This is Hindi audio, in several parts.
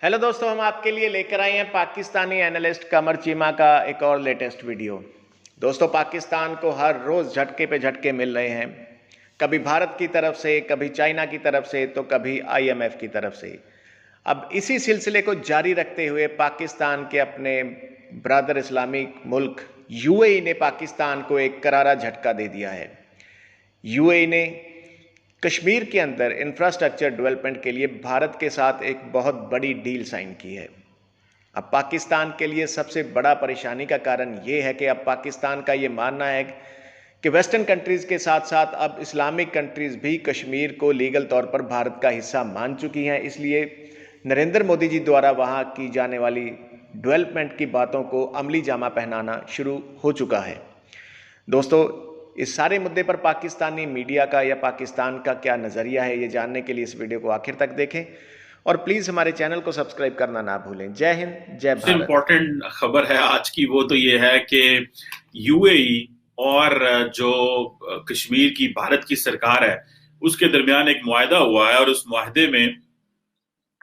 हेलो दोस्तों, हम आपके लिए लेकर आए हैं पाकिस्तानी एनालिस्ट कमर चीमा का एक और लेटेस्ट वीडियो। दोस्तों, पाकिस्तान को हर रोज़ झटके पे झटके मिल रहे हैं। कभी भारत की तरफ से, कभी चाइना की तरफ से, तो कभी आईएमएफ की तरफ से। अब इसी सिलसिले को जारी रखते हुए पाकिस्तान के अपने ब्रदर इस्लामिक मुल्क यूएई ने पाकिस्तान को एक करारा झटका दे दिया है। यूएई ने कश्मीर के अंदर इंफ्रास्ट्रक्चर डेवलपमेंट के लिए भारत के साथ एक बहुत बड़ी डील साइन की है। अब पाकिस्तान के लिए सबसे बड़ा परेशानी का कारण ये है कि अब पाकिस्तान का ये मानना है कि वेस्टर्न कंट्रीज़ के साथ साथ अब इस्लामिक कंट्रीज़ भी कश्मीर को लीगल तौर पर भारत का हिस्सा मान चुकी हैं। इसलिए नरेंद्र मोदी जी द्वारा वहाँ की जाने वाली डेवलपमेंट की बातों को अमली जामा पहनाना शुरू हो चुका है। दोस्तों, इस सारे मुद्दे पर पाकिस्तानी मीडिया का या पाकिस्तान का क्या नज़रिया है, ये जानने के लिए इस वीडियो को आखिर तक देखें और प्लीज़ हमारे चैनल को सब्सक्राइब करना ना भूलें। जय हिंद, जय सबसे भारत। इम्पोर्टेंट खबर है आज की, वो तो ये है कि यूएई और जो कश्मीर की भारत की सरकार है उसके दरमियान एक मुआहदा हुआ है, और उस मुआहदे में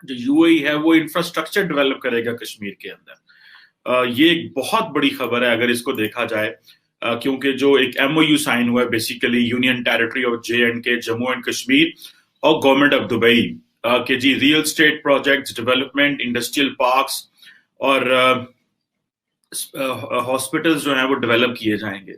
जो यूएई है वो इंफ्रास्ट्रक्चर डेवलप करेगा कश्मीर के अंदर। ये एक बहुत बड़ी खबर है अगर इसको देखा जाए, क्योंकि जो एक एमओयू साइन हुआ है basically union territory of J and K, Jammu and Kashmir और गवर्नमेंट ऑफ दुबई के जी real estate projects, development, industrial parks और हॉस्पिटल्स जो हैं वो डेवलप किए जाएंगे।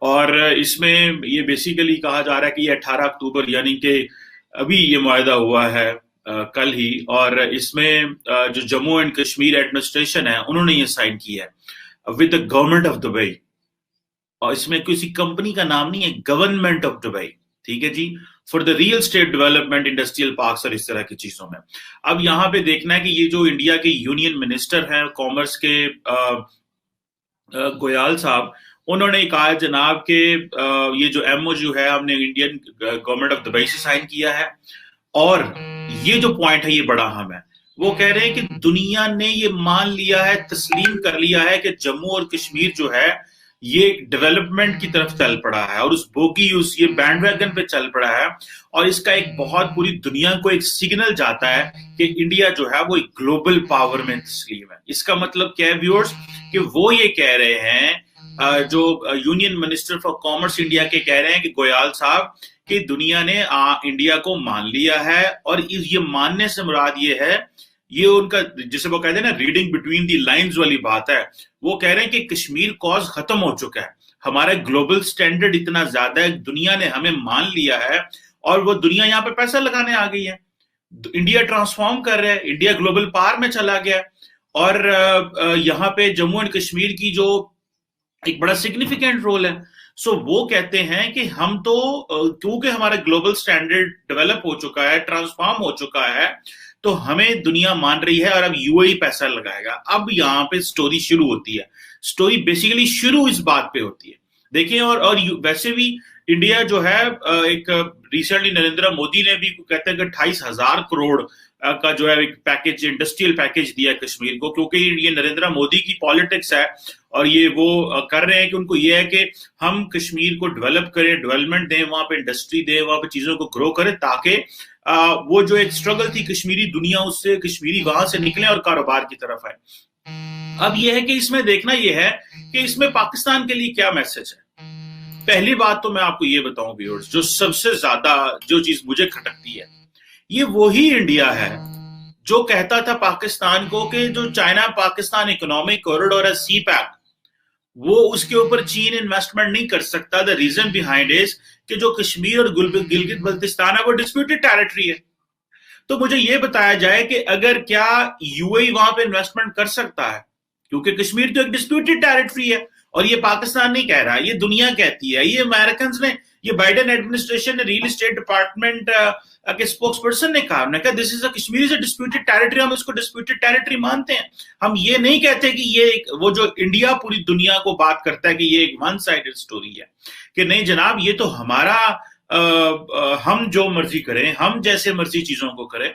और इसमें ये बेसिकली कहा जा रहा है कि ये 18 अक्टूबर यानी कि अभी ये मुआहदा हुआ है कल ही, और इसमें जो जम्मू एंड कश्मीर एडमिनिस्ट्रेशन है उन्होंने ये साइन किया है with the government of Dubai. और इसमें किसी कंपनी का नाम नहीं है, गवर्नमेंट ऑफ दुबई, ठीक है जी, for the real estate development, industrial parks और इस तरह की चीजों में। अब यहाँ पे देखना है कि ये जो इंडिया के यूनियन मिनिस्टर हैं कॉमर्स के गोयल साहब, उन्होंने कहा जनाब के ये जो एमओयू है हमने इंडियन गवर्नमेंट ऑफ दुबई से साइन किया है, और ये जो पॉइंट है ये बड़ा अहम है। वो कह रहे हैं कि दुनिया ने ये मान लिया है, तस्लीम कर लिया है कि जम्मू और कश्मीर जो है ये डेवलपमेंट की तरफ चल पड़ा है, और उस बोगी, उस ये बैंडवैगन पे चल पड़ा है, और इसका एक बहुत पूरी दुनिया को एक सिग्नल जाता है कि इंडिया जो है वो एक ग्लोबल पावर में तस्लीम है। इसका मतलब क्या है व्यूअर्स, कि वो ये कह रहे हैं, जो union minister for commerce India के कह रहे हैं कि गोयल साहब, कि दुनिया ने इंडिया को मान लिया है, और ये मानने से मुराद ये है, ये उनका जिसे वो कहते हैं ना रीडिंग बिटवीन दी लाइंस वाली बात है। वो कह रहे हैं कि कश्मीर कॉज खत्म हो चुका है, हमारा ग्लोबल स्टैंडर्ड इतना ज्यादा है, दुनिया ने हमें मान लिया है, और वो दुनिया यहाँ पे पैसा लगाने आ गई है। इंडिया ट्रांसफॉर्म कर रहा है, इंडिया ग्लोबल पावर में चला गया, और यहाँ पे जम्मू एंड कश्मीर की जो एक बड़ा सिग्निफिकेंट रोल है। सो वो कहते हैं कि हम तो क्योंकि हमारा ग्लोबल स्टैंडर्ड डेवलप हो चुका है, ट्रांसफॉर्म हो चुका है, तो हमें दुनिया मान रही है, और अब यूएई पैसा लगाएगा। अब यहाँ पे स्टोरी शुरू होती है। स्टोरी बेसिकली शुरू इस बात पे होती है, देखिए। और वैसे भी इंडिया जो है, एक रिसेंटली नरेंद्र मोदी ने भी कहते हैं कि 28,000 करोड़ का जो है एक पैकेज, इंडस्ट्रियल पैकेज दिया कश्मीर को, क्योंकि ये नरेंद्र मोदी की पॉलिटिक्स है, और ये वो कर रहे हैं कि उनको ये है कि हम कश्मीर को डेवलप करें, डेवलपमेंट दें, वहां पे इंडस्ट्री दें, वहां पे चीजों को ग्रो करें, ताकि वो जो एक स्ट्रगल थी कश्मीरी दुनिया, उससे कश्मीरी वहां से निकले और कारोबार की तरफ आए। अब यह है कि इसमें देखना यह है कि इसमें पाकिस्तान के लिए क्या मैसेज है। पहली बात तो मैं आपको ये बताऊं व्यूअर्स, जो सबसे ज्यादा जो चीज मुझे खटकती है, ये वही इंडिया है जो कहता था पाकिस्तान को कि जो चाइना पाकिस्तान इकोनॉमिक कॉरिडोर है, सी पैक, वो उसके ऊपर चीन इन्वेस्टमेंट नहीं कर सकता। द रीजन बिहाइंड इज कि जो कश्मीर और गिलगित बल्तिस्तान है वो डिस्प्यूटेड टेरिटरी है। तो मुझे ये बताया जाए कि अगर क्या यूएई वहां पे इन्वेस्टमेंट कर सकता है, क्योंकि कश्मीर तो एक डिस्प्यूटेड टेरिटरी है, और ये पाकिस्तान नहीं कह रहा, ये दुनिया कहती है, ये अमेरिकन ने, ये बाइडेन एडमिनिस्ट्रेशन ने, रियल एस्टेट डिपार्टमेंट के स्पोक्स पर्सन ने कहा, उन्होंने कहा this is a Kashmir is a disputed territory, हम इसको डिस्प्यूटेड टेरिटरी मानते हैं। हम ये नहीं कहते कि ये एक, वो जो इंडिया पूरी दुनिया को बात करता है कि ये एक वन साइडेड स्टोरी है, कि नहीं जनाब ये तो हमारा, हम जो मर्जी करें, हम जैसे मर्जी चीजों को करें,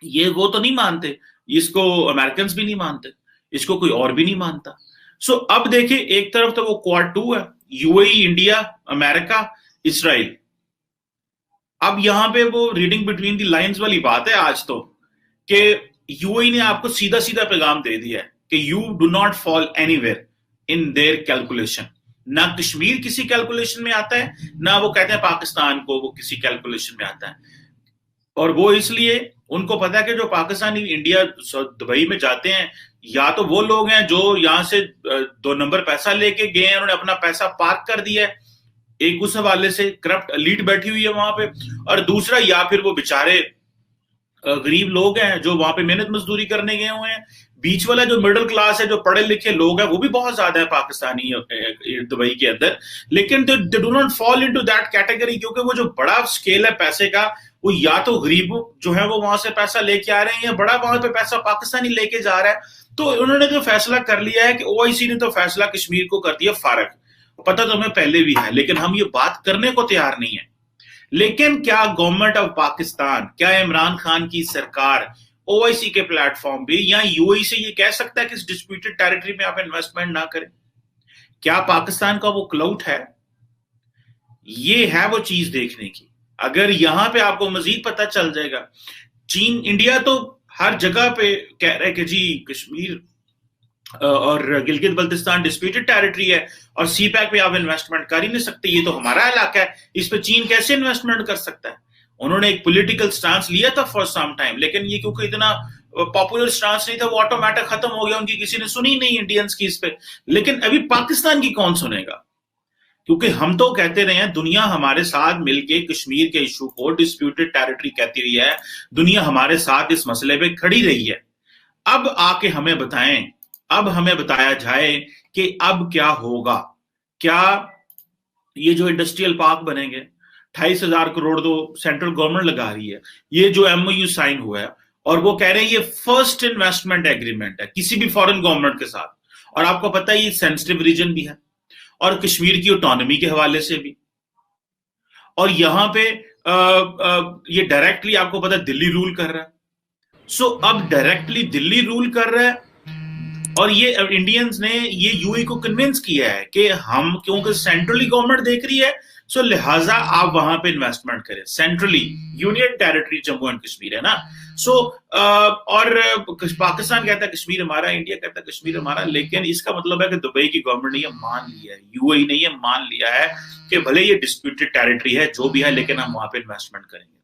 ये वो तो नहीं मानते, इसको अमेरिकन भी नहीं मानते, इसको कोई और भी नहीं मानता। सो अब देखिए, एक तरफ तो वो क्वाड 2 है, यूएई, इंडिया, अमेरिका, इसराइल। अब यहां पे वो रीडिंग बिटवीन दी लाइंस वाली बात है आज तो, कि यूएई ने आपको सीधा सीधा पैगाम दे दिया है कि you do not fall anywhere in their calculation. ना कश्मीर किसी कैलकुलेशन में आता है, ना वो कहते हैं पाकिस्तान को वो किसी कैलकुलेशन में आता है। और वो इसलिए उनको पता है कि जो पाकिस्तानी इंडिया दुबई में जाते हैं, या तो वो लोग हैं जो यहां से 2 नंबर पैसा लेके गए हैं, उन्होंने अपना पैसा पार्क कर दिया है, एक उस हवाले से करप्ट एलीट बैठी हुई है वहां पे, और दूसरा या फिर वो बेचारे गरीब लोग हैं जो वहां पे मेहनत मजदूरी करने गए हुए हैं। बीच वाला जो मिडिल क्लास है, जो पढ़े लिखे लोग हैं, वो भी बहुत ज्यादा है पाकिस्तानी दुबई के अंदर, लेकिन they do not fall into that category, क्योंकि वो जो बड़ा स्केल है पैसे का, वो या तो गरीब जो है वो वहां से पैसा लेके आ रहे हैं, या बड़ा वहां पे पैसा पाकिस्तानी लेके जा रहा है। तो उन्होंने जो फैसला कर लिया है कि ओआईसी ने तो फैसला कश्मीर को कर दिया फारग, पता तो हमें पहले भी है, लेकिन हम ये बात करने को तैयार नहीं है। लेकिन क्या गवर्नमेंट ऑफ पाकिस्तान, क्या इमरान खान की सरकार ओआईसी के प्लेटफॉर्म पे या यूएई से ये कह सकता है कि इस डिस्प्यूटेड टेरिटरी में आप इन्वेस्टमेंट ना करें? क्या पाकिस्तान का वो क्लाउट है? ये है वो चीज देखने की। अगर यहां पे आपको मजीद पता चल जाएगा, चीन, इंडिया तो हर जगह पे कह रहे कि जी कश्मीर और गिलगित बल्तिस्तान डिस्प्यूटेड टेरिटरी है और सी पैक पे आप इन्वेस्टमेंट कर ही नहीं सकते, ये तो हमारा इलाका है, इस पे चीन कैसे इन्वेस्टमेंट कर सकता है? उन्होंने एक पॉलिटिकल स्टांस लिया था फॉर सम टाइम, लेकिन ये क्योंकि इतना पॉपुलर स्टांस नहीं था, वो ऑटोमेटिक खत्म हो गया, उनकी किसी ने सुनी नहीं इंडियंस की इस पे। लेकिन अभी पाकिस्तान की कौन सुनेगा? क्योंकि हम तो कहते रहे हैं, दुनिया हमारे साथ मिलके कश्मीर के इशू को डिस्प्यूटेड टेरिटरी कहती रही है, दुनिया हमारे साथ इस मसले पे खड़ी रही है। अब आके हमें बताएं, अब हमें बताया जाए कि अब क्या होगा। क्या ये जो इंडस्ट्रियल पार्क बनेंगे, 28,000 करोड़ तो सेंट्रल गवर्नमेंट लगा रही है, ये जो एमओयू साइन हुआ है, और वो कह रहे हैं ये फर्स्ट इन्वेस्टमेंट एग्रीमेंट है किसी भी फॉरेन गवर्नमेंट के साथ, और आपको पता है ये सेंसिटिव रीजन भी है, और कश्मीर की ऑटोनॉमी के हवाले से भी, और यहां पे ये डायरेक्टली आपको पता है दिल्ली रूल कर रहा है। सो अब डायरेक्टली दिल्ली रूल कर रहा है, और ये इंडियंस ने ये यूएई को कन्विंस किया है कि हम, क्योंकि सेंट्रली गवर्नमेंट देख रही है, सो लिहाजा आप वहां पे इन्वेस्टमेंट करें। Centrally union territory Jammu and Kashmir है ना। सो और पाकिस्तान कहता है कश्मीर हमारा, इंडिया कहता है कश्मीर हमारा, लेकिन इसका मतलब है कि दुबई की गवर्नमेंट ने ये मान लिया है, यूएई ने ये मान लिया है कि भले ये डिस्प्यूटेड टेरिटरी है जो भी है, लेकिन हम वहां पे इन्वेस्टमेंट करेंगे।